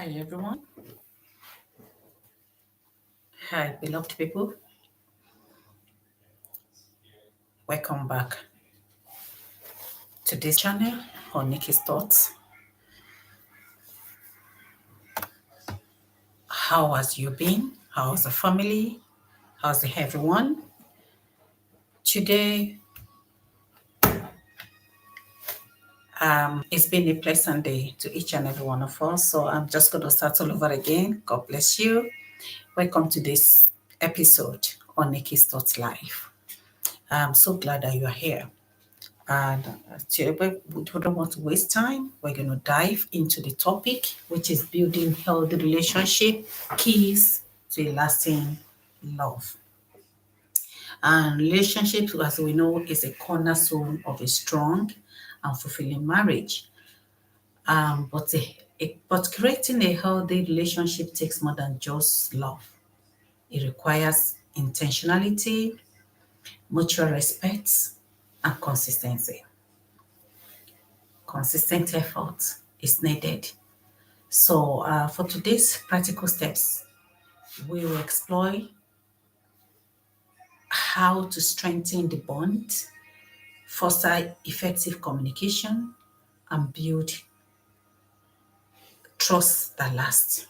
Hi, everyone. Hi, beloved people. Welcome back to this channel on Nikki's Thoughts. How has you been? How's the family? How's everyone? Today, it's been a pleasant day to each and every one of us. So I'm just going to start all over again. God bless you. Welcome to this episode on Nikki's Thoughts Live. I'm so glad that you are here. And we don't want to waste time. We're going to dive into the topic, which is building healthy relationship, keys to a lasting love. And relationships, as we know, is a cornerstone of a strong and fulfilling marriage. But creating a healthy relationship takes more than just love. It requires intentionality, mutual respect, and consistency. Consistent effort is needed. So for today's practical steps, we will explore how to strengthen the bond, foster effective communication, and build trust that lasts.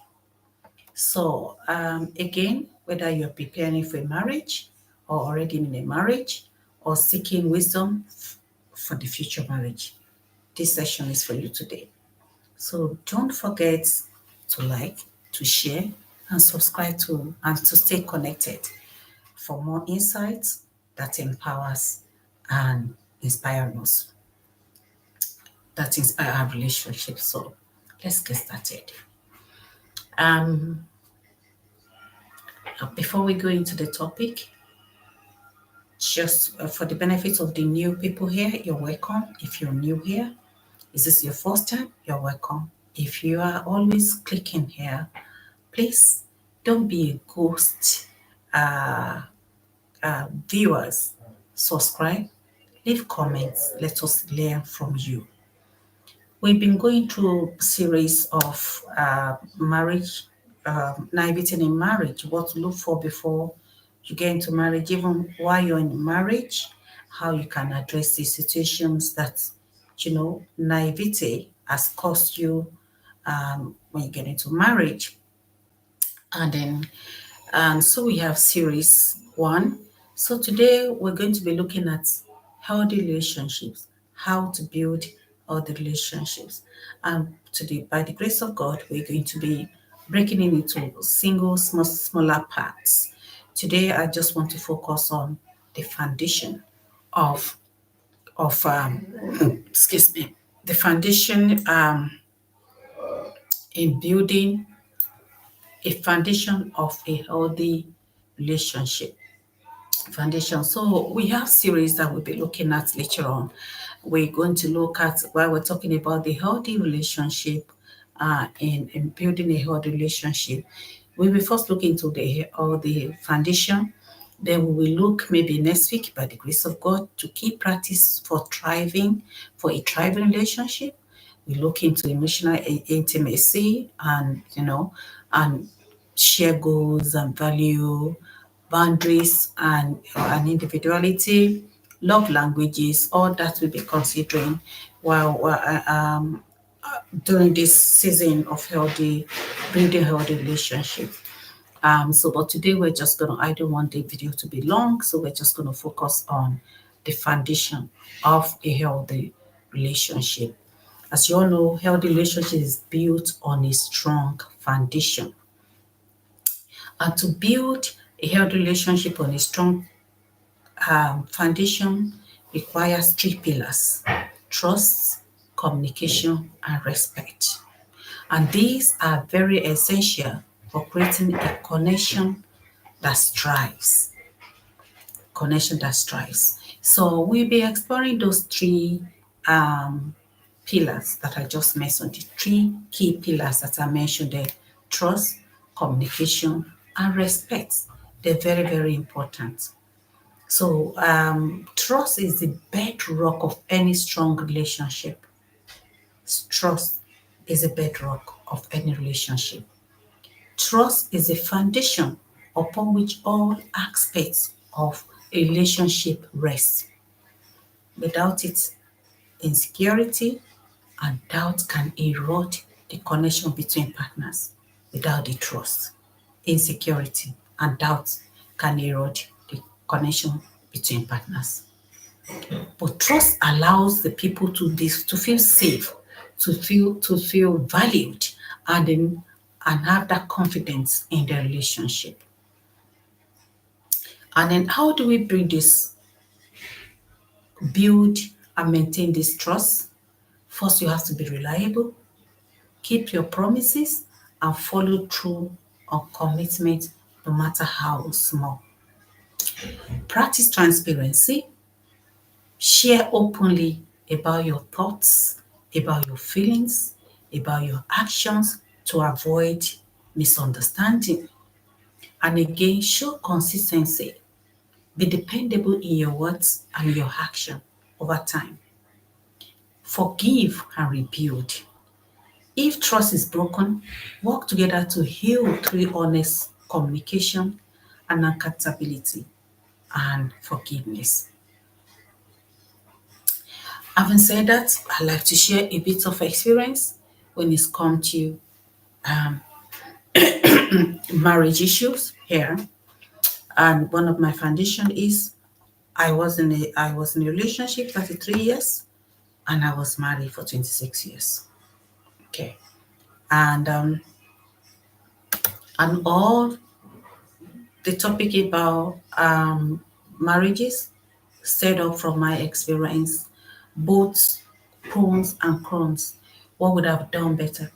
So again, whether you're preparing for a marriage or already in a marriage or seeking wisdom for the future marriage, this session is for you today. So don't forget to like, to share, and subscribe and to stay connected for more insights that empowers and inspire us, that inspire our relationship. So let's get started. Before we go into the topic, just for the benefit of the new people here, you're welcome. If you're new here, is this your first time? You're welcome. If you are always clicking here, please don't be a ghost. Viewers, subscribe, leave comments. Let us learn from you. We've been going through a series of marriage, navigating in marriage, what to look for before you get into marriage, even while you're in marriage, how you can address the situations that, naivety has caused you when you get into marriage. And so we have series 1. So today we're going to be looking at healthy relationships, how to build healthy relationships. And today, by the grace of God, we're going to be breaking it into smaller parts. Today, I just want to focus on the foundation of excuse me, the foundation in building a foundation of a healthy relationship. Foundation. So we have series that we'll be looking at later on. We're going to look at, while we're talking about the healthy relationship in building a healthy relationship, we will first look into the foundation. Then we will look maybe next week, by the grace of God, to keep practice for a thriving relationship. We look into emotional intimacy and share goals and value, boundaries and individuality, love languages, all that we'll be considering during this season of building healthy relationship. But today I don't want the video to be long, so we're just gonna focus on the foundation of a healthy relationship. As you all know, healthy relationship is built on a strong foundation. And to build a healthy relationship on a strong foundation requires 3 pillars: trust, communication, and respect. And these are very essential for creating a connection that strives. So we'll be exploring those 3 pillars that I just mentioned, the 3 key pillars that I mentioned there: trust, communication, and respect. They're very, very important. So trust is the bedrock of any strong relationship. Trust, is a bedrock of any relationship. Trust is a foundation upon which all aspects of a relationship rest. Without it, insecurity and doubt can erode the connection between partners. Without the trust, insecurity and doubt can erode the connection between partners. But trust allows the people to feel safe, to feel valued, and have that confidence in their relationship. And then how do we build and maintain this trust? First, you have to be reliable, keep your promises, and follow through on commitment no matter how small. Practice transparency, share openly about your thoughts, about your feelings, about your actions to avoid misunderstanding. And again, show consistency. Be dependable in your words and your action over time. Forgive and rebuild. If trust is broken, work together to heal through honest communication and accountability and forgiveness. Having said that, I'd like to share a bit of experience when it's come to marriage issues here. And one of my foundation is I was in a relationship 33 years and I was married for 26 years. Okay. And all the topic about marriages set up from my experience, both pros and cons. What would I have done better?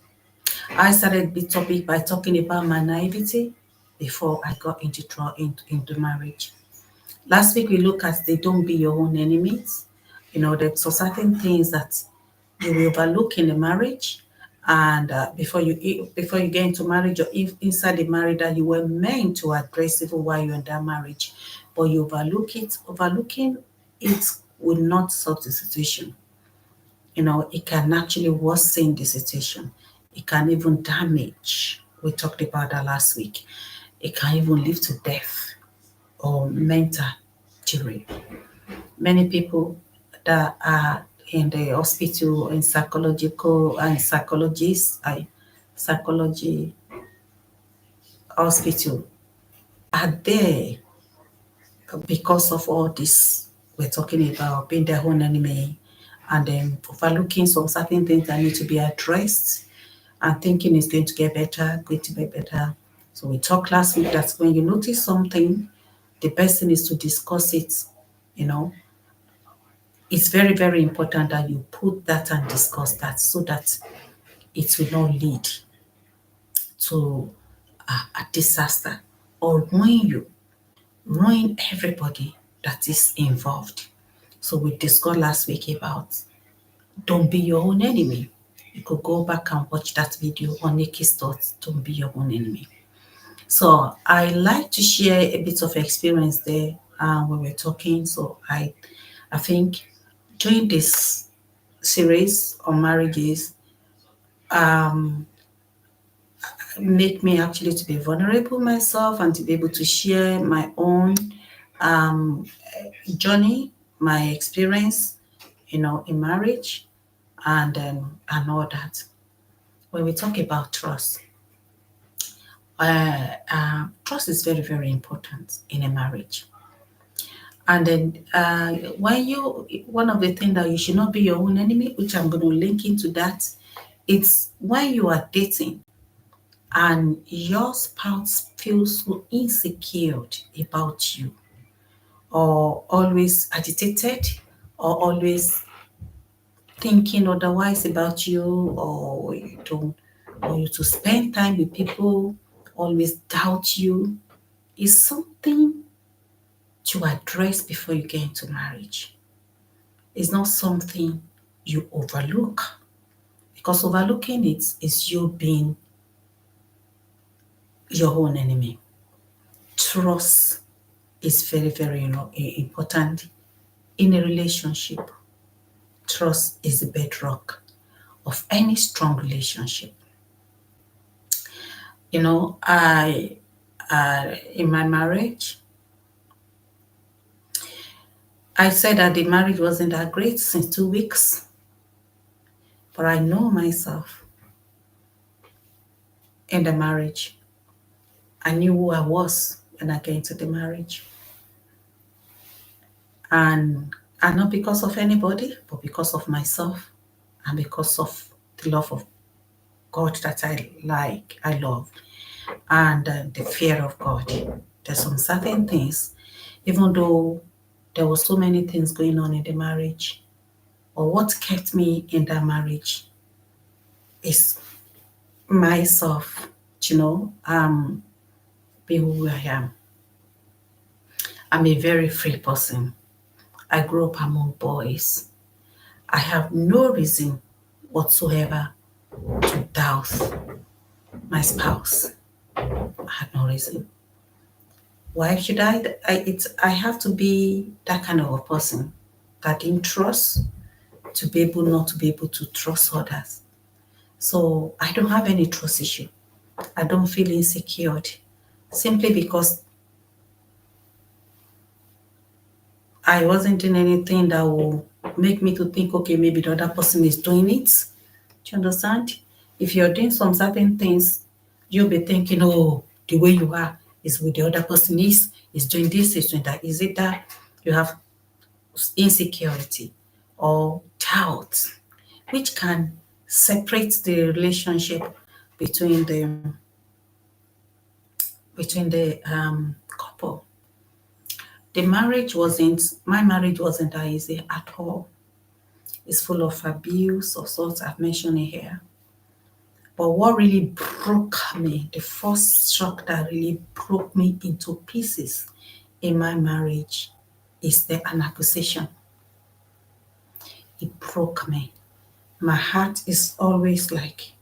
I started the topic by talking about my naivety before I got into marriage. Last week we looked at the don't be your own enemies. There's certain things that you will overlook in a marriage, and before you get into marriage, or if inside the marriage that you were meant to address even while you're in that marriage, but you overlook it. Overlooking it will not solve the situation. It can actually worsen the situation. It can even damage. We talked about that last week. It can even lead to death or mental injury. Many people that are in the hospital in psychological and psychologists, psychology hospital are there because of all this we're talking about, being their own enemy, and then overlooking some certain things that need to be addressed and thinking it's going to get better. So we talked last week that when you notice something, the best thing is to discuss it. You know, it's very, very important that you put that and discuss that so that it will not lead to a disaster or ruin everybody that is involved. So we discussed last week about don't be your own enemy. You could go back and watch that video on Nikky's thoughts, don't be your own enemy. So I like to share a bit of experience there when we're talking. So I think during this series on marriages, make me actually to be vulnerable myself and to be able to share my own journey, my experience, in marriage and all that. When we talk about trust, trust is very, very important in a marriage. And then one of the things that you should not be your own enemy, which I'm going to link into that, it's when you are dating and your spouse feels so insecure about you, or always agitated, or always thinking otherwise about you, or you to spend time with people always doubt you, is something to address before you get into marriage. It's not something you overlook, because overlooking it is you being your own enemy. Trust is very, very important in a relationship. Trust is the bedrock of any strong relationship. You know, I in my marriage, I said that the marriage wasn't that great since 2 weeks, but I know myself in the marriage. I knew who I was when I got into the marriage. And not because of anybody, but because of myself and because of the love of God that I love, and the fear of God. There's some certain things, even though there were so many things going on in the marriage, or what kept me in that marriage is myself, being who I am. I'm a very free person. I grew up among boys. I have no reason whatsoever to doubt my spouse. I had no reason. Why should I have to be that kind of a person that didn't trust to be able not to be able to trust others. So I don't have any trust issue. I don't feel insecure simply because I wasn't doing anything that will make me to think, okay, maybe the other person is doing it. Do you understand? If you're doing some certain things, you'll be thinking, oh, the way you are is with the other person is doing this, is doing that. Is it that you have insecurity or doubt, which can separate the relationship between the couple? My marriage wasn't that easy at all. It's full of abuse of sorts I've mentioned it here. But what really broke me, the first shock that really broke me into pieces in my marriage is an accusation. It broke me. My heart is always like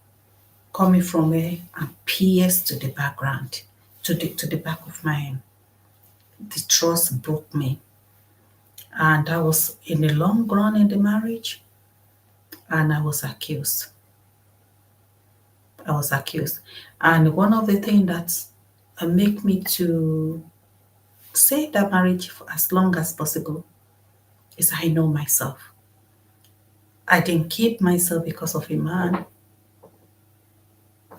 coming from where and pierced to the background, to the back of my head. The trust broke me. And I was in the long run in the marriage, and I was accused. And one of the things that make me to stay in that marriage for as long as possible is I know myself. I didn't keep myself because of a man.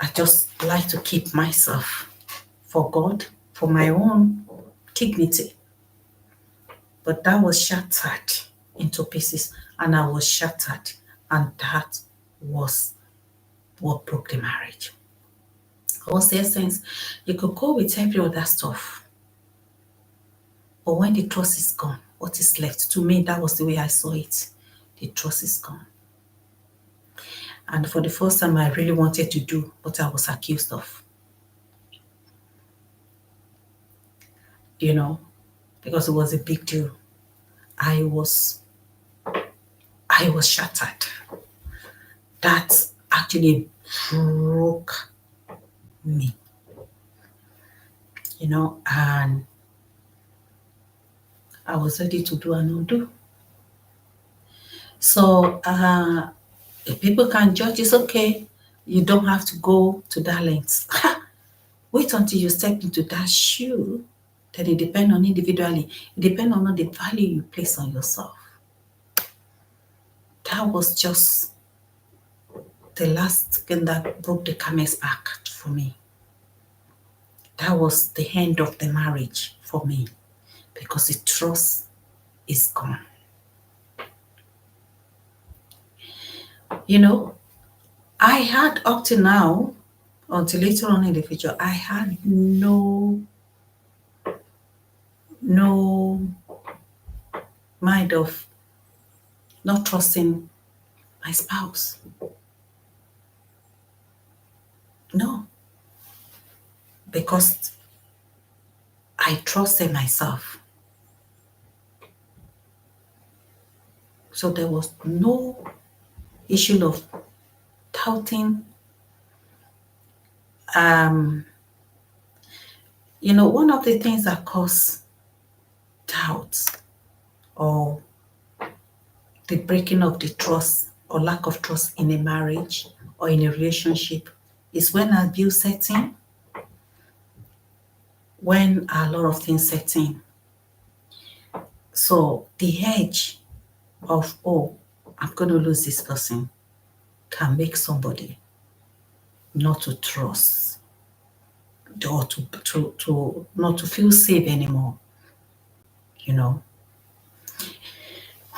I just like to keep myself for God, for my own dignity. But that was shattered into pieces, and I was shattered, and that was what broke the marriage. What's the essence? You could go with every other stuff, but when the trust is gone, what is left? To me, that was the way I saw it. The trust is gone. And for the first time, I really wanted to do what I was accused of. Because it was a big deal. I was shattered. That actually broke me. And I was ready to do and undo. So if people can judge, it's okay. You don't have to go to that length. Wait until you step into that shoe. Then it depends on individually. It depends on the value you place on yourself. That was just the last thing that broke the camel's back for me. That was the end of the marriage for me, because the trust is gone. I had up to now, until later on in the future, I had no mind of not trusting my spouse. No. Because I trusted myself. So there was no issue of doubting. One of the things that cause doubt or the breaking of the trust or lack of trust in a marriage or in a relationship is when abuse sets in, when a lot of things set in. So the edge of, oh, I'm going to lose this person can make somebody not to trust or to not to feel safe anymore. You know,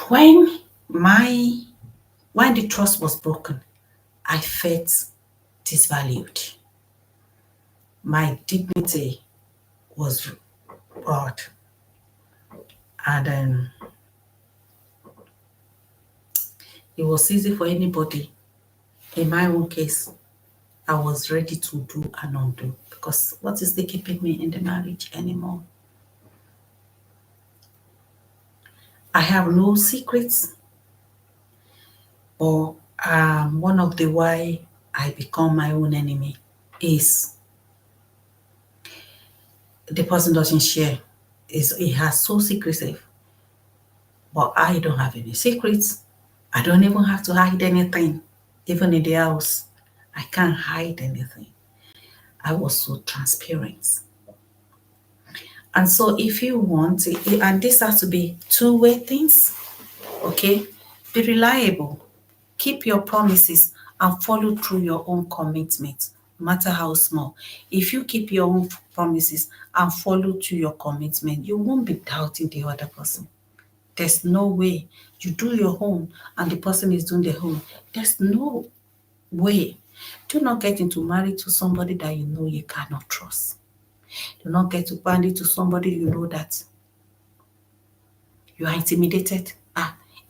when my when the trust was broken, I felt disvalued. My dignity was brought, and it was easy for anybody. In my own case, I was ready to do and undo because what is the keeping me in the marriage anymore? I have no secrets, but one of the why I become my own enemy is the person doesn't share. Is he has so secretive, but I don't have any secrets. I don't even have to hide anything, even in the house. I can't hide anything. I was so transparent. And so if you want, and this has to be two-way things, okay? Be reliable. Keep your promises and follow through your own commitments, no matter how small. If you keep your own promises and follow through your commitment, you won't be doubting the other person. There's no way you do your own and the person is doing their own. There's no way. Do not get into marriage to somebody that you know you cannot trust. Do not get to married to somebody you know that you are intimidated.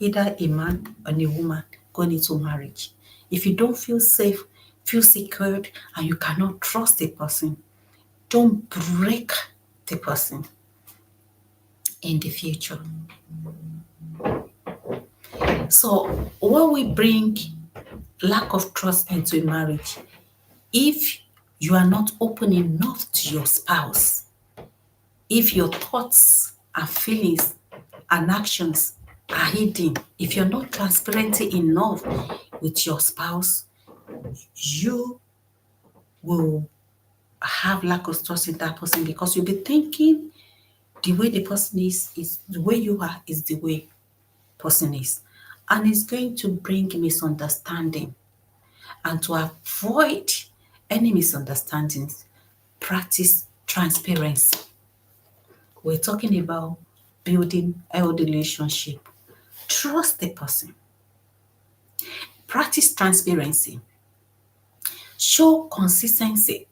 Either a man and a woman going into marriage. If you don't feel safe, feel secured, and you cannot trust a person, don't break the person in the future. So when we bring lack of trust into a marriage, if you are not open enough to your spouse, if your thoughts and feelings and actions are hidden, if you're not transparent enough with your spouse, you will have lack of trust in that person because you'll be thinking the way the person is the way you are is the way person is. And it's going to bring misunderstanding. And to avoid any misunderstandings, practice transparency. We're talking about building a healthy relationship. Trust the person. Practice transparency. Show consistency.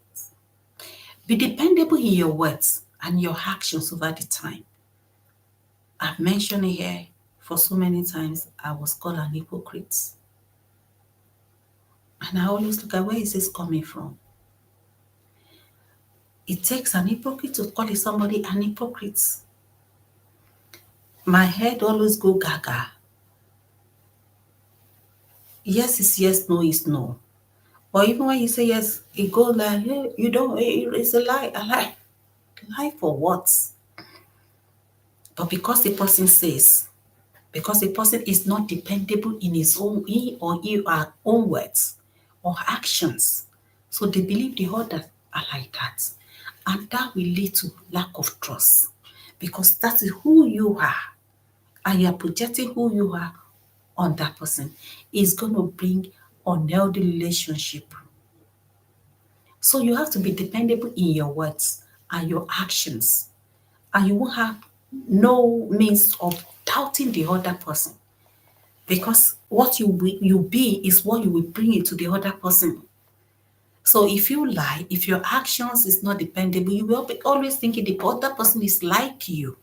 Be dependable in your words and your actions over the time. I've mentioned it here for so many times. I was called an hypocrite. And I always look at where is this coming from? It takes an hypocrite to call somebody an hypocrite. My head always go gaga. Yes is yes, no is no. Or even when you say yes, it goes like, hey, you don't, it's a lie, a lie. Lie for what? But because the person says, because the person is not dependable in his own, he or her own words or actions. So they believe the other are like that. And that will lead to lack of trust because that is who you are. And you are projecting who you are on that person. Is going to bring unhealthy relationship. So you have to be dependable in your words and your actions. And you won't have no means of doubting the other person. Because what you be is what you will bring into the other person. So if you lie, if your actions is not dependable, you will be always thinking the other person is like you.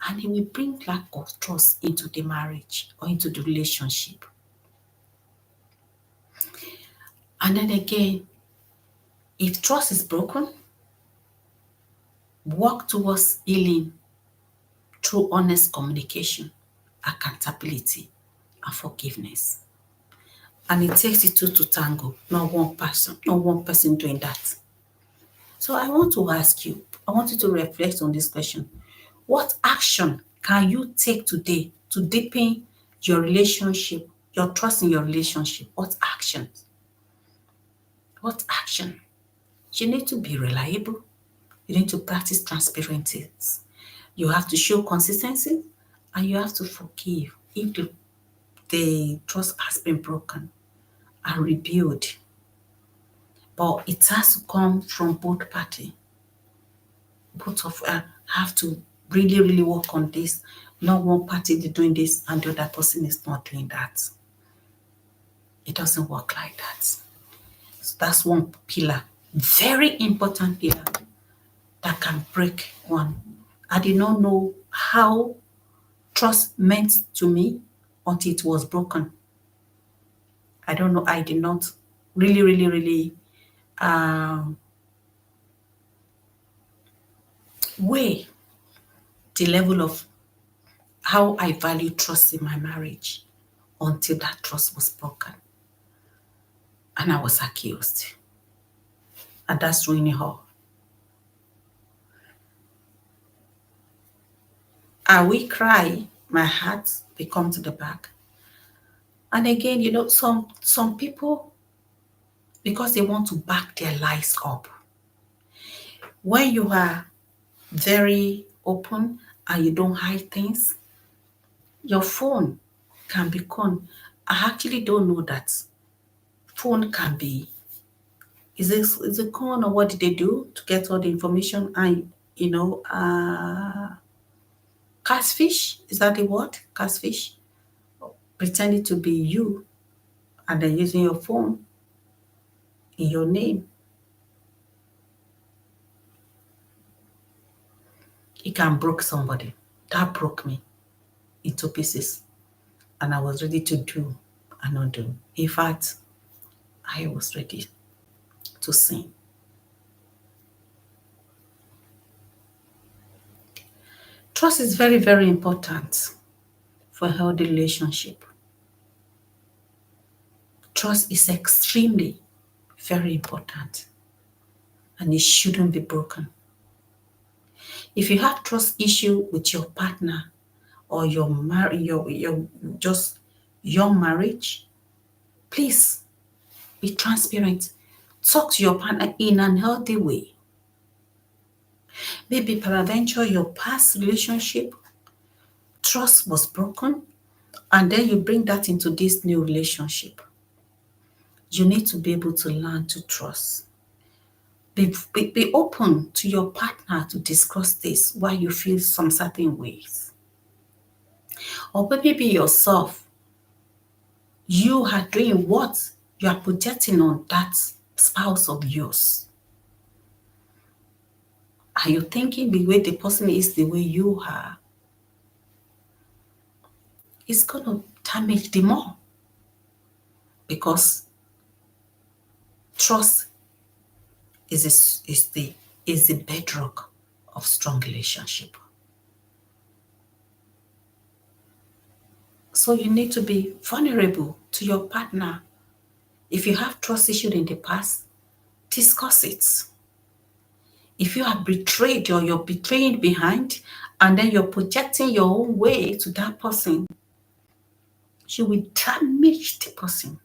And it will bring lack of trust into the marriage or into the relationship. And then again, if trust is broken, work towards healing through honest communication, accountability, and forgiveness. And it takes it two to tango, not one person doing that. So I want to ask you, I want you to reflect on this question. What action can you take today to deepen your relationship, your trust in your relationship? What actions? What action? You need to be reliable. You need to practice transparency. You have to show consistency, and you have to forgive if the trust has been broken, and rebuild. But it has to come from both parties. Both of us have to really, really work on this. Not one party is doing this and the other person is not doing that. It doesn't work like that. So that's one pillar, very important pillar that can break one. I did not know how trust meant to me until it was broken. I don't know. I did not really, really, really weigh the level of how I value trust in my marriage until that trust was broken. And I was accused. And that's ruining her. And we cry, my heart become to the back. And again, some people, because they want to back their lies up. When you are very open and you don't hide things, your phone can become, I actually don't know that phone can be, is it con, or what did they do to get all the information? And catfish, is that the word? Catfish, pretending to be you and then using your phone in your name. It can break somebody. That broke me into pieces. And I was ready to do and undo. In fact, I was ready to sin. Trust is very, very important for a healthy relationship. Trust is extremely very important, and it shouldn't be broken. If you have trust issue with your partner or your just your marriage, please be transparent. Talk to your partner in an healthy way. Maybe peradventure your past relationship, trust was broken, and then you bring that into this new relationship. You need to be able to learn to trust. Be open to your partner to discuss this why you feel some certain ways. Or maybe yourself, you are doing what you are projecting on that spouse of yours. Are you thinking the way the person is the way you are? It's going to damage them more, because trust is the bedrock of strong relationship. So you need to be vulnerable to your partner. If you have trust issues in the past, discuss it. If you are betrayed or you're betraying behind, and then you're projecting your own way to that person, you will damage the person,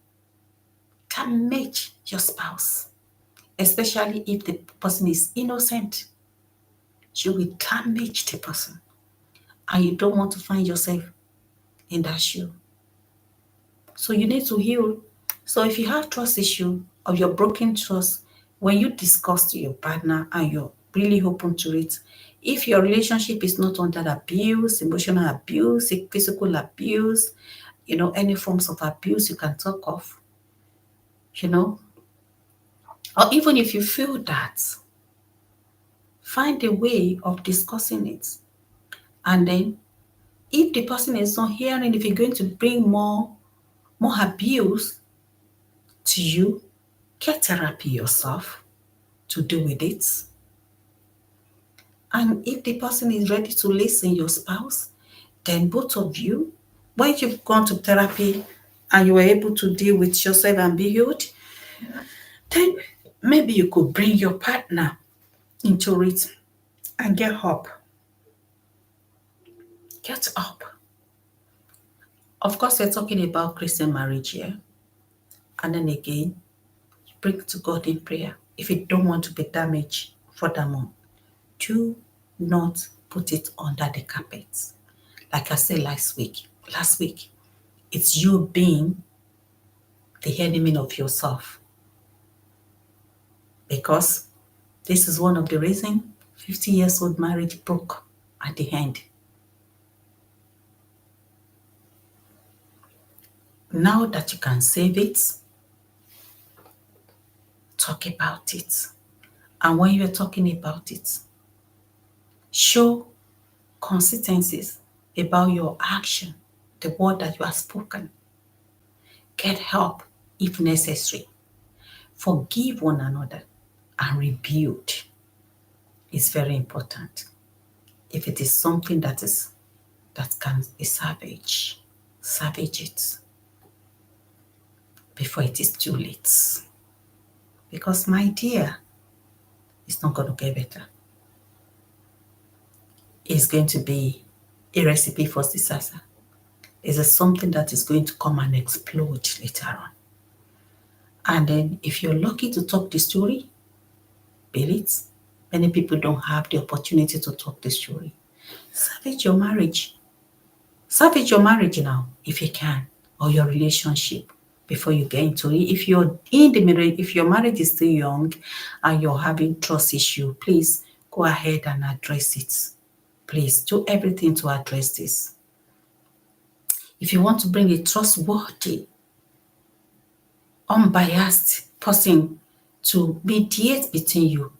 damage your spouse, especially if the person is innocent. You will damage the person, and you don't want to find yourself in that shoe. So you need to heal. So if you have trust issue or your broken trust, when you discuss to your partner and you're really open to it, if your relationship is not under abuse, emotional abuse, physical abuse, any forms of abuse you can talk of, or even if you feel that, find a way of discussing it. And then if the person is not hearing, if you're going to bring more abuse to you, get therapy yourself to deal with it. And if the person is ready to listen, your spouse, then both of you, when you've gone to therapy and you were able to deal with yourself and be healed, then maybe you could bring your partner into it and get up. Get up. Of course, we're talking about Christian marriage here. And then again, bring to God in prayer. If you don't want to be damaged furthermore, do not put it under the carpet. Like I said last week, it's you being the enemy of yourself. Because this is one of the reasons 50 years old marriage broke at the end. Now that you can save it, talk about it. And when you're talking about it, show consistencies about your action, the word that you have spoken. Get help if necessary. Forgive one another and rebuild. It's very important. If it is something that can be savage it before it is too late. Because my dear, it's not going to get better. It's going to be a recipe for disaster. It's something that is going to come and explode later on. And then if you're lucky to talk the story, build it. Many people don't have the opportunity to talk the story. Salvage your marriage. Salvage your marriage now, if you can, or your relationship before you get into it. If you're in the marriage, if your marriage is still young and you're having trust issue, please go ahead and address it. Please do everything to address this. If you want to bring a trustworthy, unbiased person to mediate between you,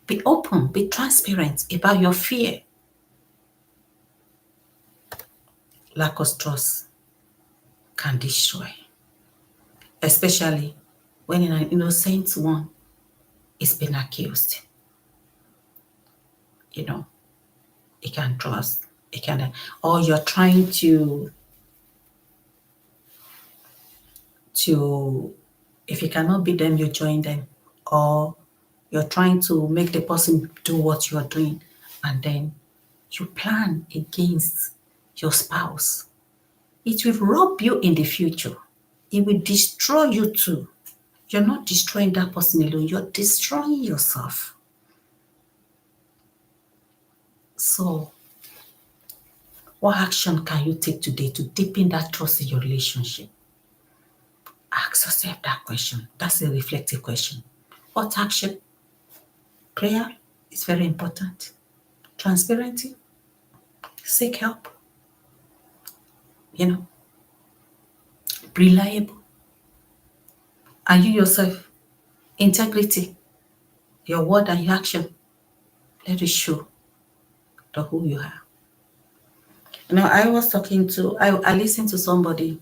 be open, be transparent about your fear. Lack of trust can destroy, especially when an innocent one is being accused. You know, you can trust, you can, or you're trying to, if you cannot beat them, you join them, or you're trying to make the person do what you're doing, and then you plan against your spouse. It will rob you in the future. It will destroy you too. You're not destroying that person alone, you're destroying yourself. So, what action can you take today to deepen that trust in your relationship? Ask yourself that question. That's a reflective question. What action? Prayer is very important. Transparency. Seek help. Reliable. And you yourself, integrity. Your word and your action. Let it show who you are. I was talking to, I listened to somebody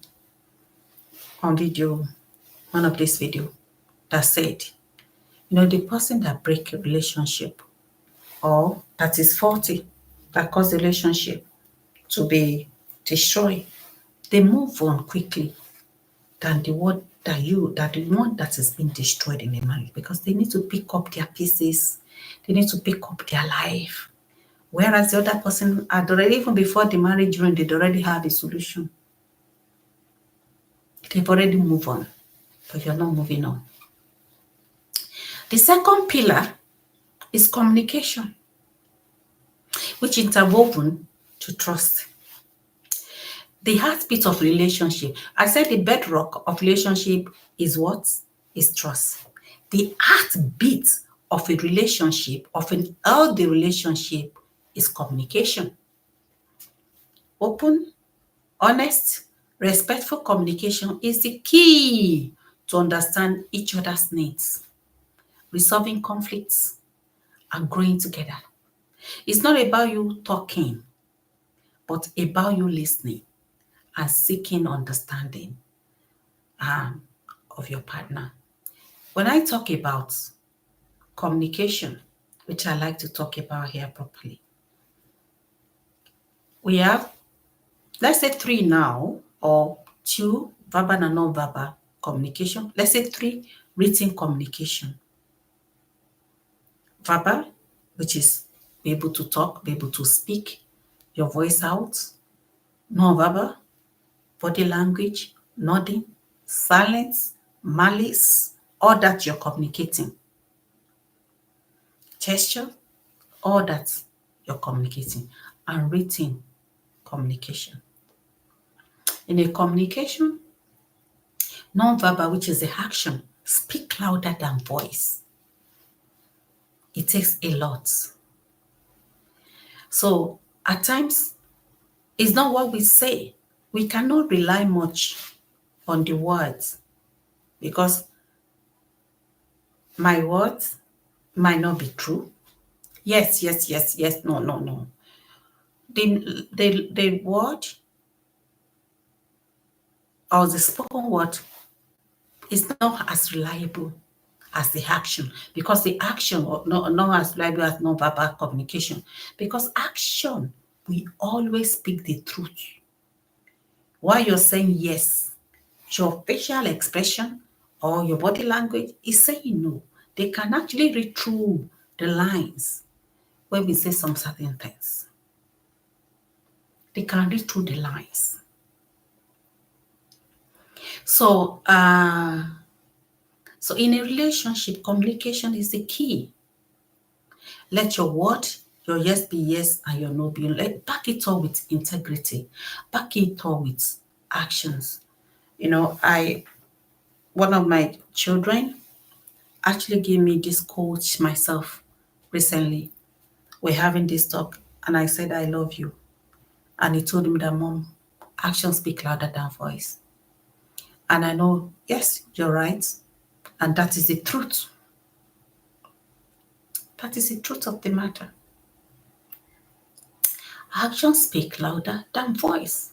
on video, one of this video, that said, the person that break a relationship or that is faulty, that cause the relationship to be destroyed, they move on quickly than the one that has been destroyed in a marriage, because they need to pick up their pieces, they need to pick up their life. Whereas the other person had already, even before the marriage ruined, they'd already had a solution. They've already moved on, but you're not moving on. The second pillar is communication, which interwoven to trust. The heartbeat of relationship. I said the bedrock of relationship is what? Is trust. The heartbeat of a relationship, of an healthy relationship, is communication. Open, honest, respectful communication is the key to understand each other's needs, resolving conflicts, and growing together. It's not about you talking, but about you listening and seeking understanding of your partner. When I talk about communication, which I like to talk about here properly, we have, let's say 3 now, or 2 verbal and non-verbal communication. Let's say 3 written communication. Verbal, which is be able to talk, be able to speak your voice out, non-verbal, body language, nodding, silence, malice, all that you're communicating. Gesture, all that you're communicating. And written communication. In a communication, non-verbal, which is the action, speak louder than voice. It takes a lot. So at times, it's not what we say. We cannot rely much on the words because my words might not be true. Yes, yes, yes, yes, no, no, no. The word or the spoken word is not as reliable as the action, because the action not as reliable as non-verbal communication, because action, we always speak the truth. While you're saying yes, your facial expression or your body language is saying no. They can actually read through the lines when we say some certain things. They can read through the lines. So, so in a relationship, communication is the key. Let your word, your yes be yes and your no be no. Back it up with integrity. Back it up with actions. You know, one of my children actually gave me this coach myself recently. We're having this talk and I said, I love you. And he told me that, Mom, actions speak louder than voice. And I know, yes, you're right. And that is the truth. That is the truth of the matter. Actions speak louder than voice.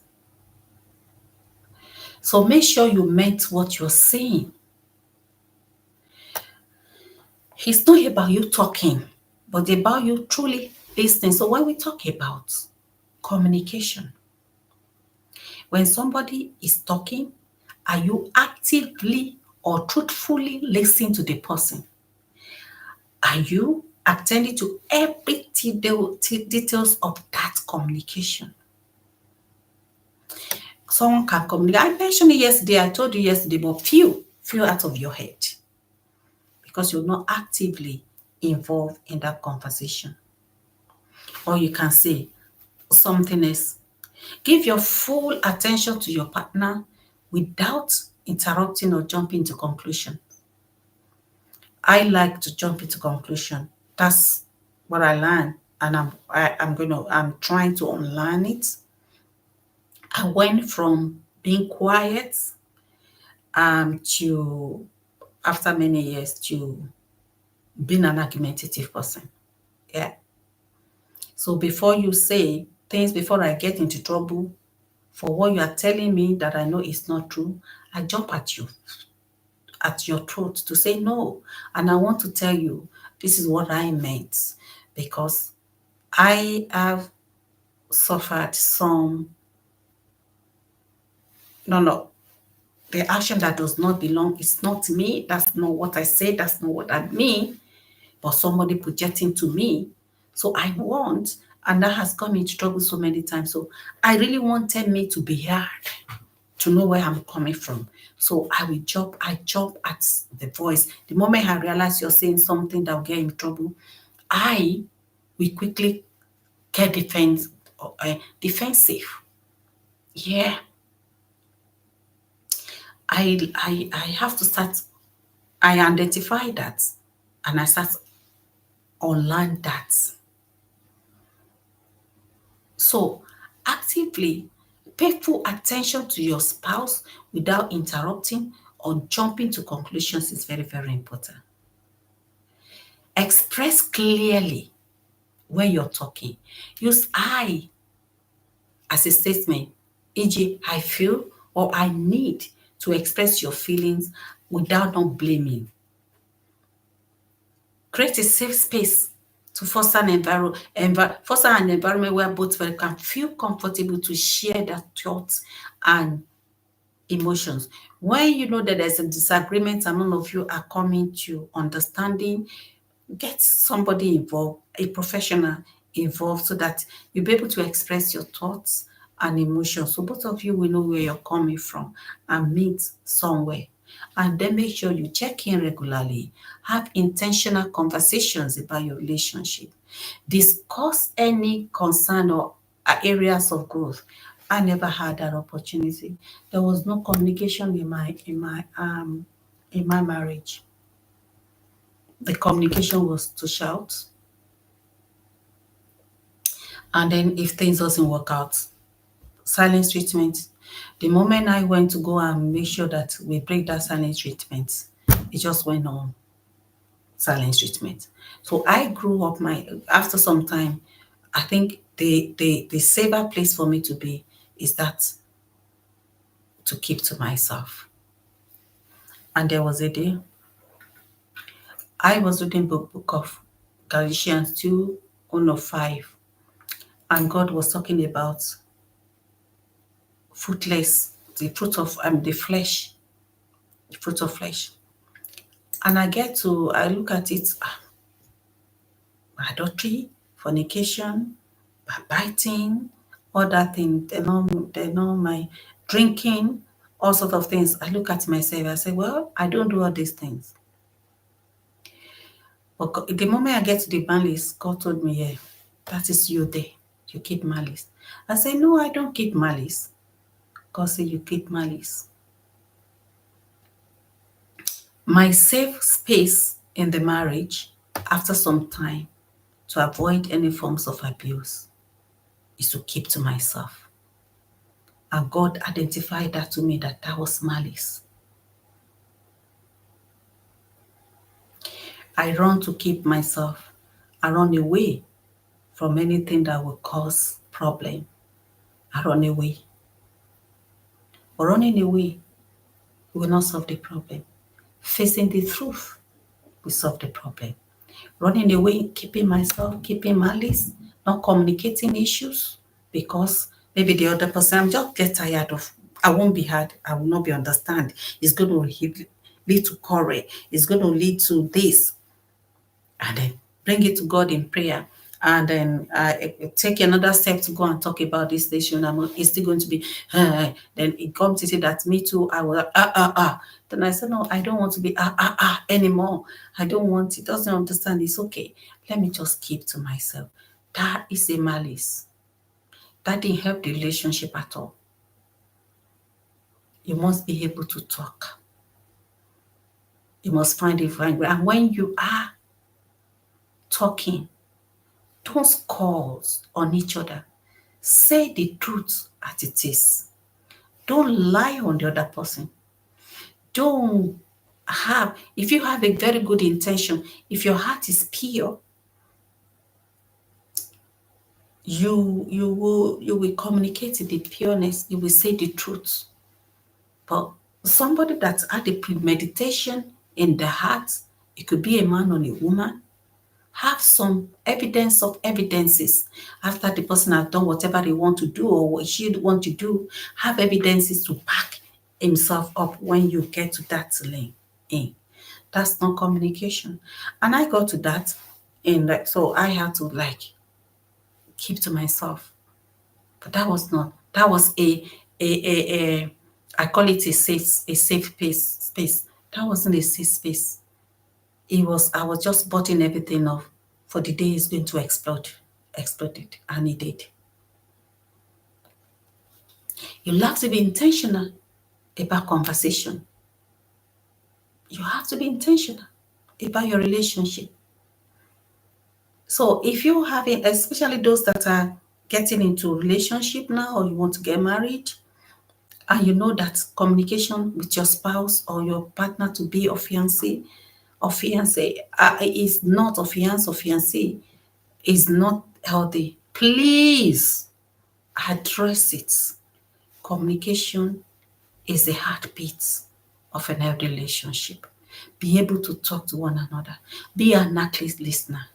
So make sure you meant what you're saying. It's not about you talking, but about you truly listening. So when we talk about communication, when somebody is talking, are you actively or truthfully listening to the person? Are you attending to every details of that communication? Someone can communicate. I mentioned it yesterday. I told you yesterday, but few out of your head because you're not actively involved in that conversation. Or you can say something else. Give your full attention to your partner without interrupting or jumping to conclusion. I like to jump into conclusion. That's what I learned, and I'm trying to unlearn it. I went from being quiet to, after many years, to being an argumentative person. Yeah. So before you say things, before I get into trouble for what you are telling me that I know is not true, I jump at you, at your throat to say no. And I want to tell you, this is what I meant, because I have suffered some, no, the action that does not belong. It's not me. That's not what I say. That's not what I mean. But somebody projecting to me. So I want, and that has got me into trouble so many times. So I really wanted me to be heard, to know where I'm coming from. So I jump at the voice. The moment I realize you're saying something that will get in trouble, I will quickly get defensive. Yeah. I have to start, I identify that and I start unlearn that. So actively pay full attention to your spouse without interrupting or jumping to conclusions is very, very important. Express clearly when you're talking. Use I as a statement, e.g., I feel or I need to express your feelings without not blaming. Create a safe space to foster an environment where both people can feel comfortable to share their thoughts and emotions. When you know that there's a disagreement and none of you are coming to understanding, get somebody involved, a professional involved, so that you'll be able to express your thoughts and emotion. So both of you will know where you're coming from and meet somewhere. And then make sure you check in regularly. Have intentional conversations about your relationship. Discuss any concern or areas of growth. I never had that opportunity. There was no communication in my marriage. The communication was to shout, and then if things doesn't work out, silence treatment. The moment I went to go and make sure that we break that silence treatment, it just went on silence treatment. So I grew up after some time, I think the safer place for me to be is that to keep to myself. And there was a day I was reading the book of Galatians 2, 105, and God was talking about fruitless, the fruit of the flesh, the fruit of flesh. And I look at it, adultery, fornication, backbiting, other things, they're not my drinking, all sorts of things. I look at myself, I say, well, I don't do all these things. But the moment I get to the malice, God told me, yeah, that is you there. You keep malice. I say, no, I don't keep malice. God said, you keep malice. My safe space in the marriage, after some time, to avoid any forms of abuse, is to keep to myself. And God identified that to me that was malice. I run to keep myself. I run away from anything that will cause problem. I run away. But running away will not solve the problem. Facing the truth will solve the problem. Running away, keeping myself, keeping malice, not communicating issues because maybe the other person, I'm just get tired of, I won't be heard, I will not be understand. It's going to lead to quarrel. It's going to lead to this. And then bring it to God in prayer. And then take another step to go and talk about this issue. And it's still going to be, then it comes to say that me too, I will, Then I said, no, I don't want to be, anymore. I don't want it. Doesn't understand. It's okay. Let me just keep to myself. That is a malice. That didn't help the relationship at all. You must be able to talk. You must find a fine way. And when you are talking, don't score on each other. Say the truth as it is. Don't lie on the other person. Don't if you have a very good intention, if your heart is pure, you will communicate the pureness, you will say the truth. But somebody that had a premeditation in the heart, it could be a man or a woman, have some evidences after the person has done whatever they want to do or what she want to do, have evidences to back himself up when you get to that lane in. That's not communication. And I got to that so I had to keep to myself. But that was a I call it a safe space. That wasn't a safe space. I was just butting everything off for the day it's going to exploded, and it did. You have to be intentional about conversation. You have to be intentional about your relationship. So if you're having, especially those that are getting into a relationship now or you want to get married, and you know that communication with your spouse or your partner to be or fiancé is not a fiance or fiancé is not healthy, please address it. Communication is the heartbeat of an healthy relationship. Be able to talk to one another. Be an active listener.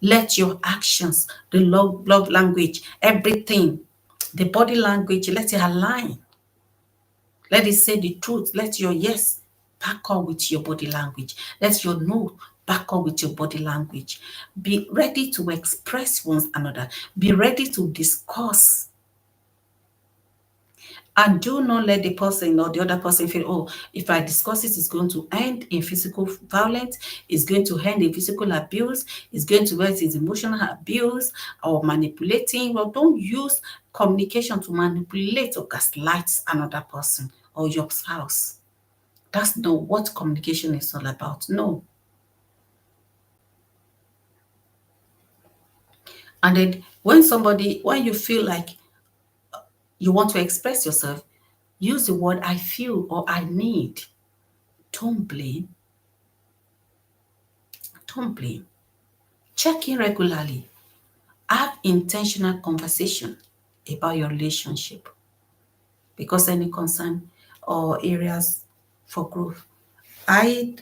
Let your actions, the love language, everything, the body language, let it align. Let it say the truth. Let your yes back up with your body language. Let your no back up with your body language. Be ready to express one another. Be ready to discuss And do not let the person or the other person feel, oh, if I discuss it, it's going to end in physical violence, it's going to end in physical abuse, it's going to end in emotional abuse or manipulating. Well, don't use communication to manipulate or gaslight another person or your spouse. That's not what communication is all about. No. And then when you feel like you want to express yourself, use the word I feel or I need. Don't blame. Don't blame. Check in regularly. Have intentional conversation about your relationship because any concern or areas for growth. I,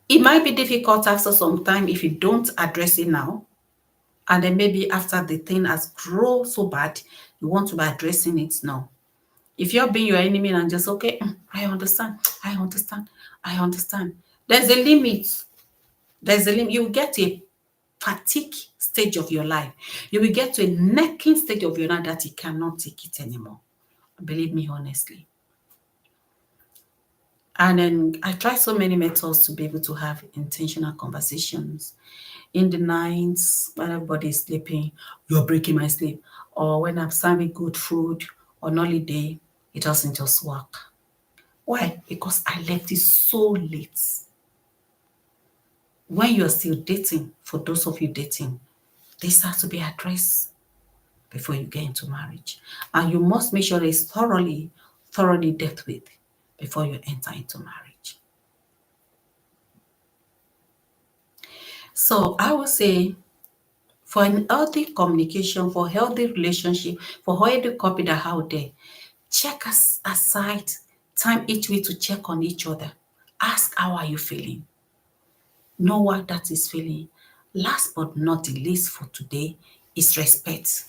it might be difficult after some time if you don't address it now. And then maybe after the thing has grown so bad, you want to be addressing it now. If you're being your enemy and just, okay, I understand, I understand, I understand. There's a limit. There's a limit. You get a fatigue stage of your life. You will get to a necking stage of your life that you cannot take it anymore. Believe me, honestly. And then I try so many methods to be able to have intentional conversations in the nights when everybody is sleeping. You're breaking my sleep. Or when I'm serving good food on holiday, it doesn't just work. Why? Because I left it so late. When you're still dating, for those of you dating, this has to be addressed before you get into marriage. And you must make sure it's thoroughly dealt with before you enter into marriage. So I would say for an healthy communication, for healthy relationship, for healthy couple that are out there, check us aside time each week to check on each other. Ask how are you feeling? Know what that is feeling. Last but not the least for today is respect.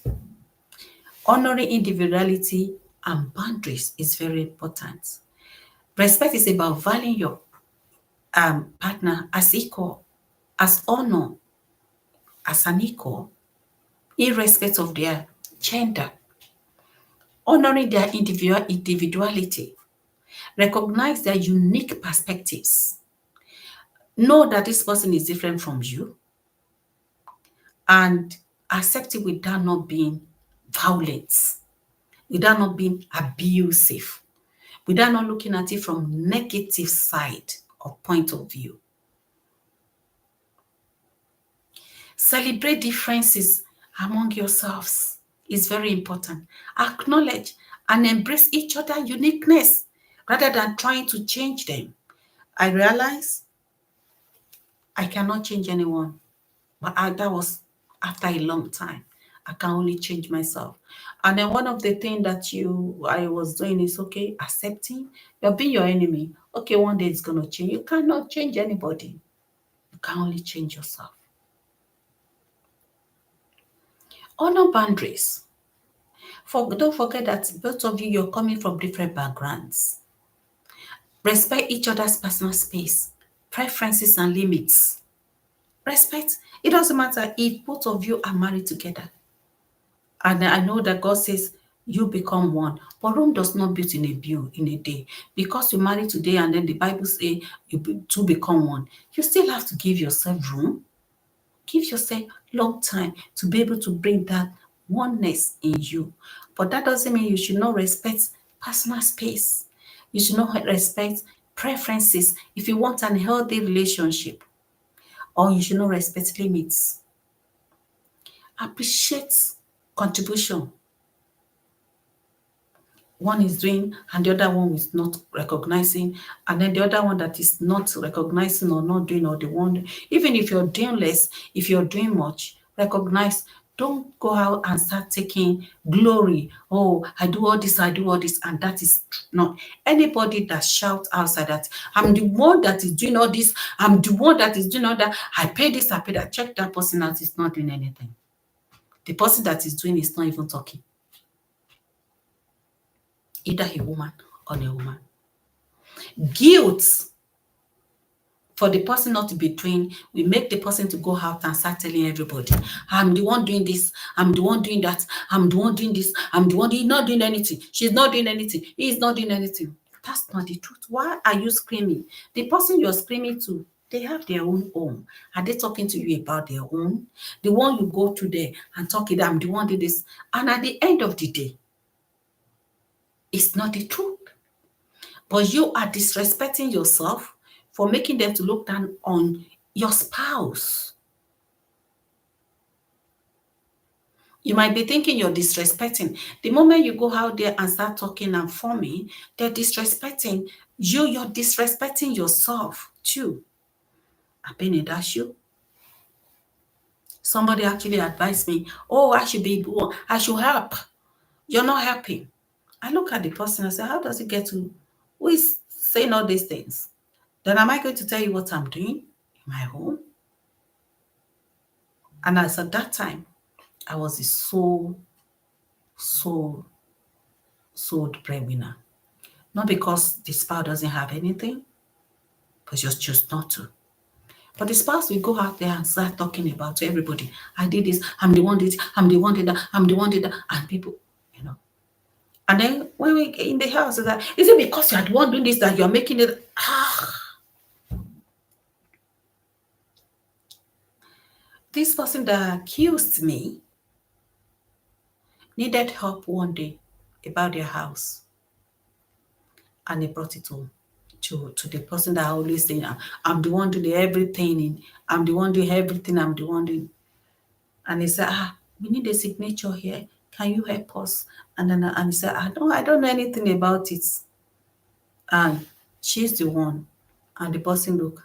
Honoring individuality and boundaries is very important. Respect is about valuing your partner as equal, as honor, as an equal, irrespective of their gender. Honoring their individuality. Recognize their unique perspectives. Know that this person is different from you and accept it without not being violent, without not being abusive, without not looking at it from negative side or point of view. Celebrate differences among yourselves is very important. Acknowledge and embrace each other's uniqueness rather than trying to change them. I realize I cannot change anyone, but that was after a long time. I can only change myself. And then one of the things that I was doing is, okay, accepting you're being your enemy. Okay, one day it's going to change. You cannot change anybody. You can only change yourself. Honor boundaries. Don't forget that both of you, you're coming from different backgrounds. Respect each other's personal space, preferences, and limits. Respect. It doesn't matter if both of you are married together. And I know that God says you become one, but Rome does not build in a day. Because you marry today and then the Bible says two become one. You still have to give yourself room. Give yourself long time to be able to bring that oneness in you. But that doesn't mean you should not respect personal space. You should not respect preferences if you want an healthy relationship, or you should not respect limits. Appreciate contribution. One is doing and the other one is not recognizing, and then the other one that is not recognizing or not doing, or the one, even if you're doing less, if you're doing much, recognize. Don't go out and start taking glory. Oh, I do all this, and that is not. Anybody that shouts outside that I'm the one that is doing all this, I'm the one that is doing all that, I pay this, I pay that, check that person out, is not doing anything. The person that is doing is not even talking. Either a woman or a woman. Guilt For the person not to be doing, we make the person to go out and start telling everybody, I'm the one doing this, I'm the one doing that, I'm the one doing this, I'm the one doing, not doing anything, she's not doing anything, he's not doing anything. That's not the truth. Why are you screaming? The person you're screaming to, they have their own home. Are they talking to you about their own? The one you go to there and talk it, I'm the one doing this. And at the end of the day, it's not the truth. But you are disrespecting yourself for making them to look down on your spouse. You might be thinking you're disrespecting. The moment you go out there and start talking and forming, they're disrespecting you. You're disrespecting yourself too. I've been in that shoe. Somebody actually advised me, oh, I should help. You're not helping. I look at the person and say, how does it get to, who is saying all these things? Then am I going to tell you what I'm doing in my home? And as at that time, I was a sole breadwinner. Not because the spouse doesn't have anything, but just choose not to. But the spouse will go out there and start talking about to everybody. I did this, I'm the one did it, I'm the one did that, I'm the one did that. And people, you know. And then when we get in the house, is it because you are the one doing this that you're making it? This person that accused me needed help one day about their house. And they brought it home to the person that always saying, I'm the one doing everything, I'm the one doing everything, I'm the one doing. And he said, we need a signature here. Can you help us? And then he said, I don't know anything about it. And she's the one. And the person, look,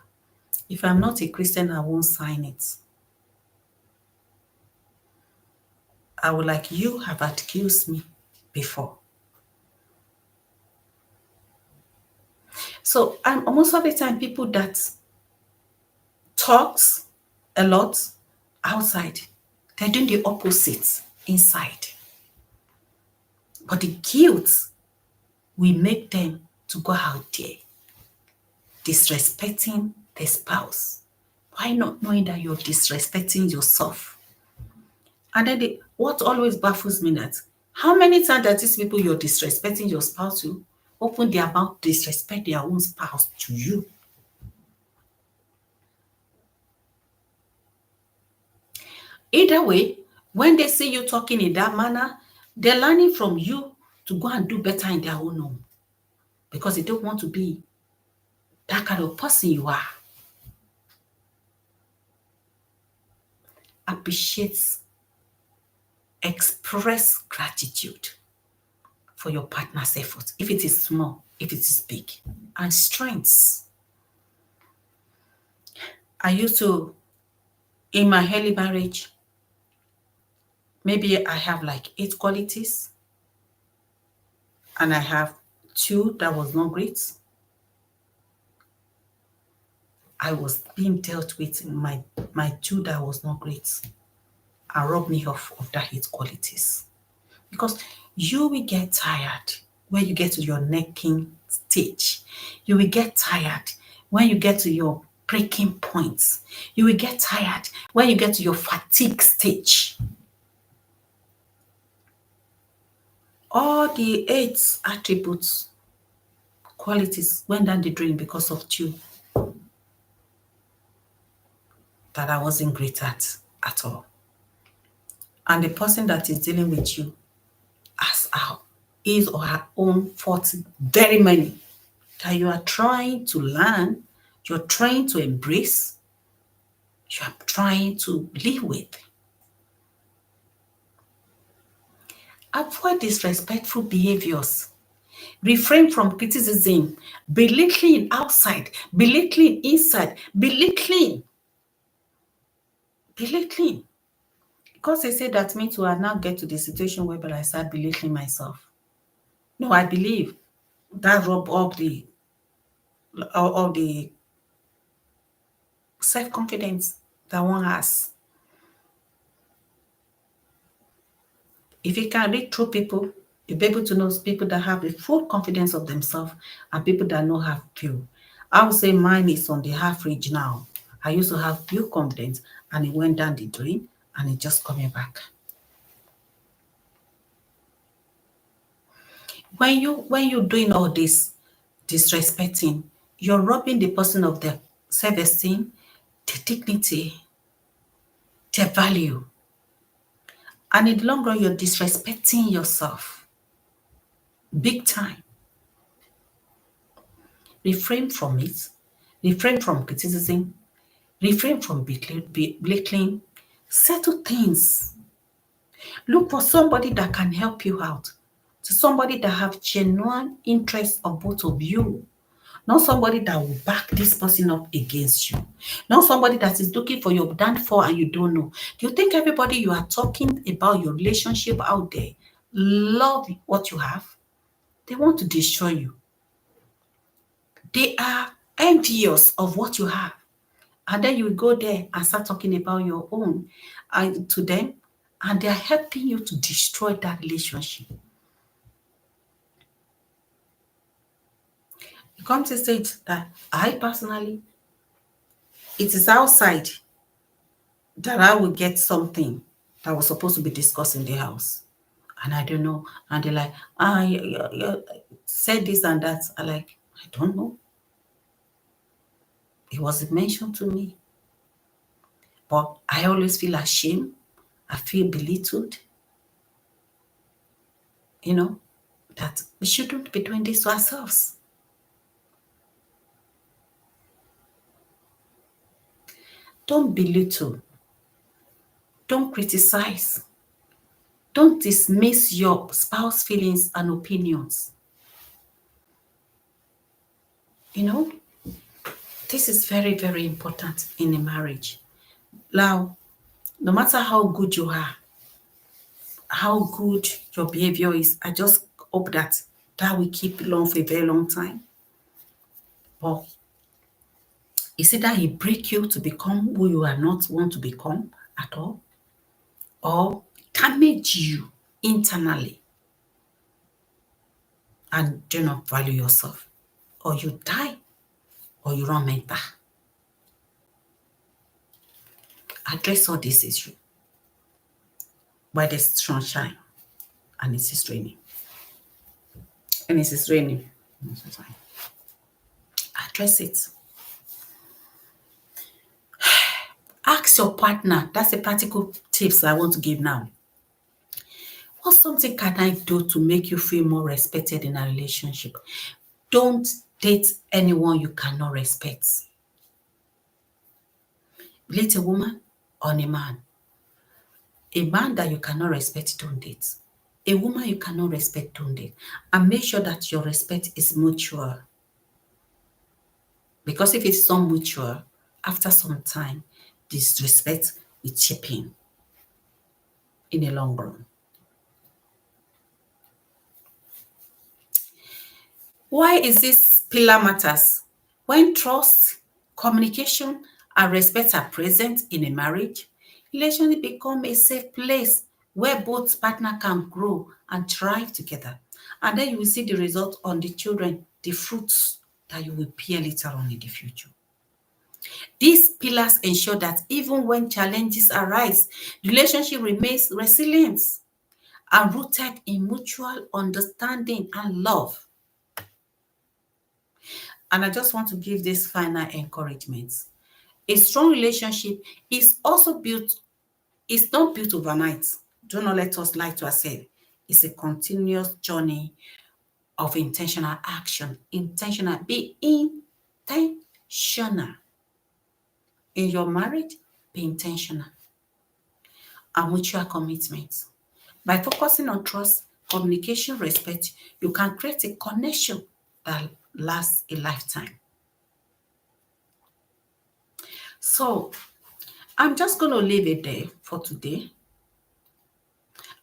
if I'm not a Christian, I won't sign it. I would like, you have accused me before. So most of the time, people that talks a lot outside, they're doing the opposite inside. But the guilt will make them to go out there disrespecting the spouse. Why not knowing that you're disrespecting yourself? And then what always baffles me that how many times that these people you're disrespecting your spouse to open their mouth disrespect their own spouse to you? Either way, when they see you talking in that manner, they're learning from you to go and do better in their own home because they don't want to be that kind of person you are. Appreciate, express gratitude for your partner's effort, if it is small, if it is big, and strengths. I used to, in my early marriage, maybe I have like 8 qualities, and I have 2 that was not great. I was being dealt with in my 2 that was not great and robbed me of that 8 qualities. Because you will get tired when you get to your necking stage. You will get tired when you get to your breaking points. You will get tired when you get to your fatigue stage. All the 8 attributes, qualities went down the drain because of 2 that I wasn't great at all. And the person that is dealing with you has his or her own faults, very many, that you are trying to learn, you're trying to embrace, you're trying to live with. Avoid disrespectful behaviors. Refrain from criticism, belittling outside, belittling inside, belittling. Because they say that me too, I now get to the situation where I start belittling myself. No, I believe that rob all the self-confidence that one has. If you can read through people, you'll be able to know people that have a full confidence of themselves and people that don't have few. I would say mine is on the average now. I used to have few confidence and it went down the drain and it just coming back. When you're doing all this disrespecting, you're robbing the person of their self-esteem, their dignity, their value. And in the long run, you're disrespecting yourself. Big time. Refrain from it. Refrain from criticism. Refrain from belittling. Settle things. Look for somebody that can help you out. To somebody that have genuine interest of both of you. Not somebody that will back this person up against you. Not somebody that is looking for your downfall and you don't know. Do you think everybody you are talking about your relationship out there love what you have? They want to destroy you. They are envious of what you have. And then you go there and start talking about your own to them, and they are helping you to destroy that relationship. You come to state that I personally, it is outside that I will get something that was supposed to be discussed in the house. And I don't know. And they're like, you said this and that. I like, I don't know. It wasn't mentioned to me. But I always feel ashamed. I feel belittled. You know, that we shouldn't be doing this to ourselves. Don't belittle. Don't criticize. Don't dismiss your spouse's feelings and opinions. You know, this is very, very important in a marriage. Now, no matter how good you are, how good your behavior is, I just hope that will keep long for a very long time. But it's either he break you to become who you are not want to become at all, or damage you internally and do not value yourself, or you die, or you run mental. Address all this issue while there's sunshine and it is raining. And it is raining. Address it. Ask your partner. That's the practical tips I want to give now. What something can I do to make you feel more respected in a relationship? Don't date anyone you cannot respect. Be it a woman or a man. A man that you cannot respect, don't date. A woman you cannot respect, don't date. And make sure that your respect is mutual. Because if it's not mutual, after some time, disrespect will chip in the long run. Why is this pillar matters? When trust, communication, and respect are present in a marriage, relationship become a safe place where both partners can grow and thrive together. And then you will see the result on the children, the fruits that you will bear later on in the future. These pillars ensure that even when challenges arise, the relationship remains resilient and rooted in mutual understanding and love. And I just want to give this final encouragement. A strong relationship is also built, it's not built overnight. Do not let us lie to ourselves. It's a continuous journey of intentional action. Be intentional. In your marriage, be intentional. And mutual commitment. By focusing on trust, communication, respect, you can create a connection that lasts a lifetime. So I'm just going to leave it there for today.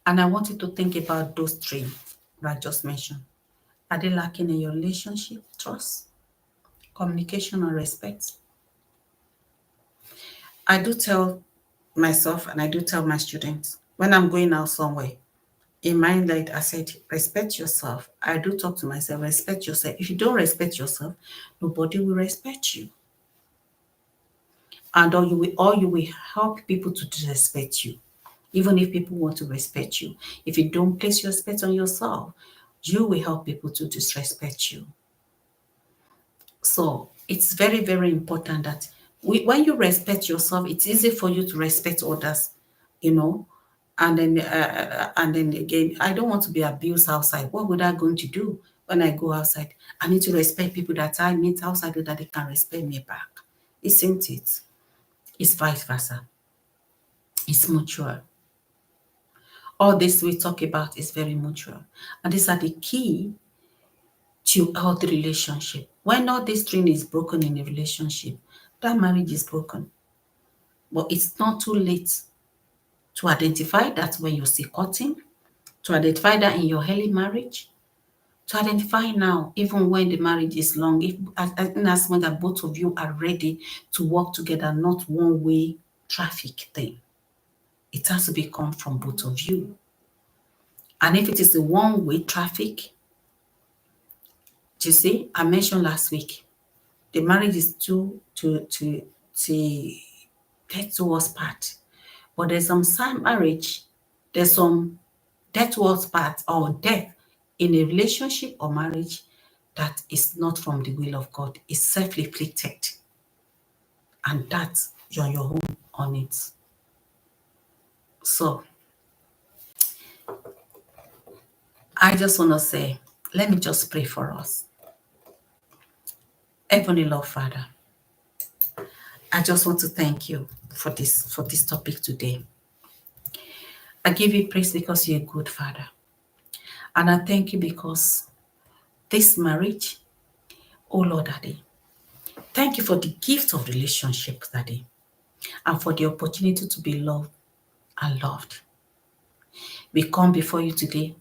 And I want you to think about those three that I just mentioned. Are they lacking in your relationship? Trust, communication, and respect. I do tell myself and I do tell my students when I'm going out somewhere, in my light, I said, respect yourself. I do talk to myself, respect yourself. If you don't respect yourself, nobody will respect you. And or you will help people to disrespect you, even if people want to respect you. If you don't place your respect on yourself, you will help people to disrespect you. So it's very, very important that when you respect yourself, it's easy for you to respect others, you know. And then again, I don't want to be abused outside. What would I going to do when I go outside? I need to respect people that I meet outside so that they can respect me back. Isn't it? It's vice versa. It's mutual. All this we talk about is very mutual. And these are the key to healthy relationship. When all this string is broken in a relationship, that marriage is broken. But it's not too late to identify that when you're still courting, to identify that in your early marriage, to identify now, even when the marriage is long, if as much that both of you are ready to work together, not one way traffic thing. It has to be come from both of you. And if it is a one way traffic, you see, I mentioned last week, the marriage is to death towards part. But there's some marriage, there's some death towards part or death in a relationship or marriage that is not from the will of God. It's self-inflicted. And that's you're on your own on it. So I just want to say, let me just pray for us. Heavenly Lord Father, I just want to thank you for this topic today. I give you praise because you're a good Father. And I thank you because this marriage, oh Lord Daddy, thank you for the gift of relationship, Daddy, and for the opportunity to be loved and loved. We come before you today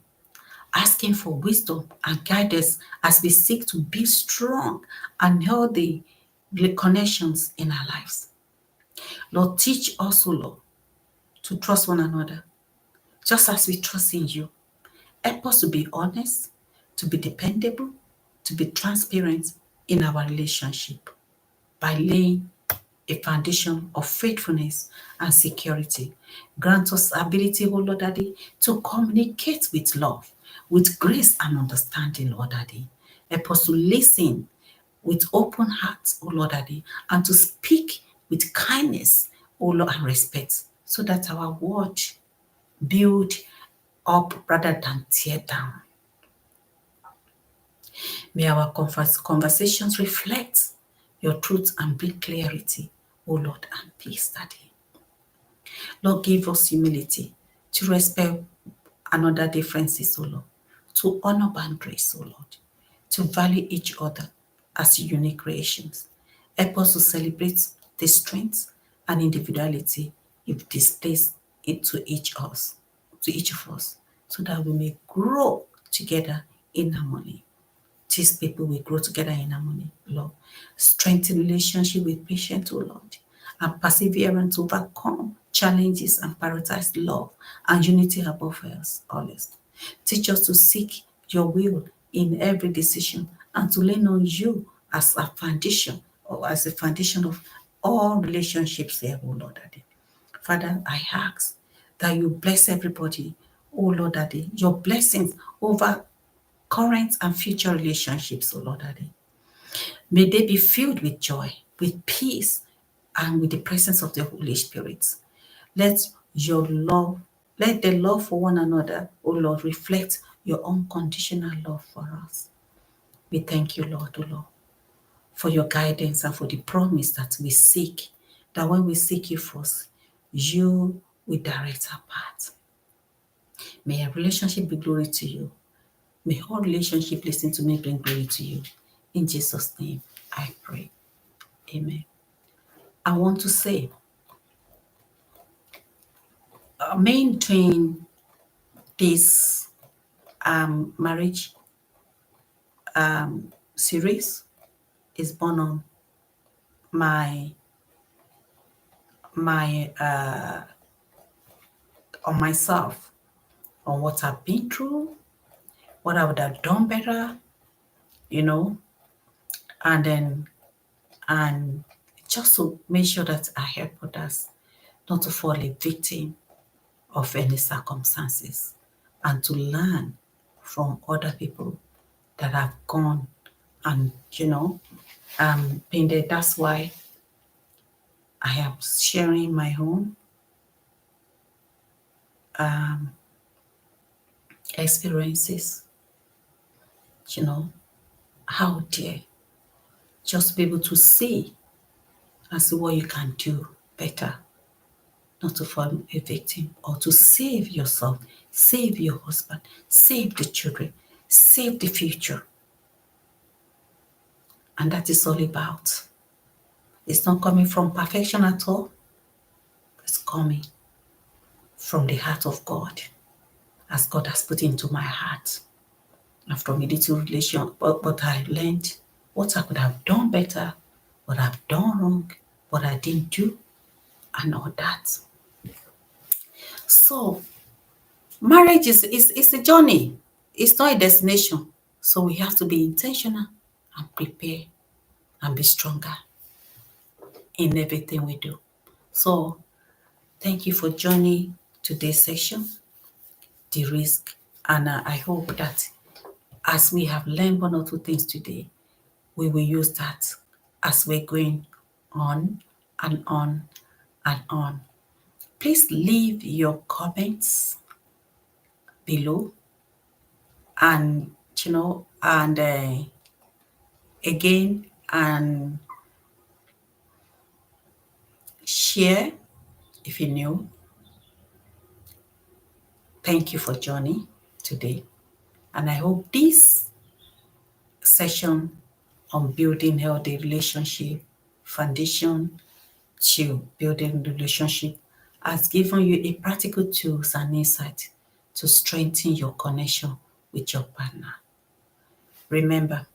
asking for wisdom and guidance as we seek to build strong and healthy connections in our lives. Lord, teach us, O Lord, to trust one another, just as we trust in you. Help us to be honest, to be dependable, to be transparent in our relationship by laying a foundation of faithfulness and security. Grant us ability, O Lord Daddy, to communicate with love, with grace and understanding, Lord Daddy. Help us to listen with open hearts, O Lord Daddy, and to speak with kindness, O Lord, and respect, so that our word build up rather than tear down. May our conversations reflect your truth and bring clarity, O Lord, and peace, Daddy. Lord, give us humility to respect another differences, O Lord, to honor boundaries, O Lord, to value each other as unique creations. Help us to celebrate the strengths and individuality you've displayed into to each of us, so that we may grow together in harmony. These people will grow together in harmony, Lord. Strengthen relationship with patience, O Lord, and perseverance to overcome challenges and prioritize love and unity above else, always. Teach us to seek your will in every decision and to lean on you as a foundation or as a foundation of all relationships here, O Lord Daddy. Father, I ask that you bless everybody, O Lord Daddy, your blessings over current and future relationships, oh Lord Daddy. May they be filled with joy, with peace, and with the presence of the Holy Spirit. Let your love, let the love for one another, oh Lord, reflect your unconditional love for us. We thank you, Lord, oh Lord, for your guidance and for the promise that we seek, that when we seek you first, you will direct our path. May our relationship be glory to you. May all relationship listen to me bring glory to you. In Jesus' name, I pray. Amen. I want to say, maintain this marriage series is born on my on myself, on what I've been through, what I would have done better, you know, and just to make sure that I help others not to fall a victim of any circumstances, and to learn from other people that have gone and, been there. That's why I am sharing my own experiences, out there, just to be able to see and see what you can do better, not to fall a victim, or to save yourself, save your husband, save the children, save the future. And that is all about. It's not coming from perfection at all. It's coming from the heart of God, as God has put into my heart. And from a little relation, but I learned what I could have done better, what I've done wrong, what I didn't do, and all that. So marriage is a journey. It's not a destination. So we have to be intentional and prepare and be stronger in everything we do. So thank you for joining today's session, The Risk. And I hope that as we have learned one or two things today, we will use that as we're going on and on and on. Please leave your comments below, and again, and share if you're new. Thank you for joining today, and I hope this session on building healthy relationship, foundation to building relationship, has given you a practical tools and insight to strengthen your connection with your partner. Remember,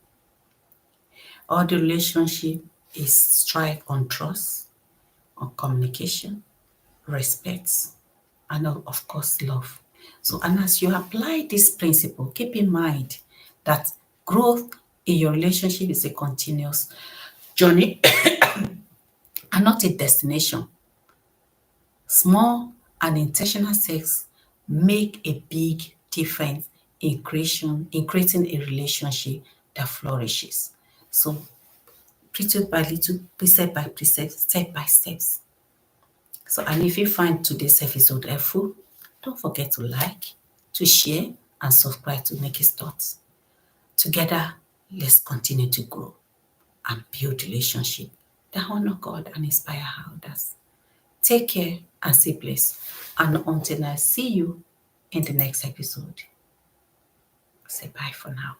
all the relationship is strive on trust, on communication, respect, and of course love. So, and as you apply this principle, keep in mind that growth in your relationship is a continuous journey and not a destination. Small and intentional steps make a big difference in creating a relationship that flourishes. So little by little, precept by precept, step by steps. So, and if you find today's episode helpful, don't forget to like, to share, and subscribe to Nikky's Thoughts. Together, let's continue to grow and build relationship that honor God and inspire others. Take care and stay blessed. And until I see you in the next episode, say bye for now.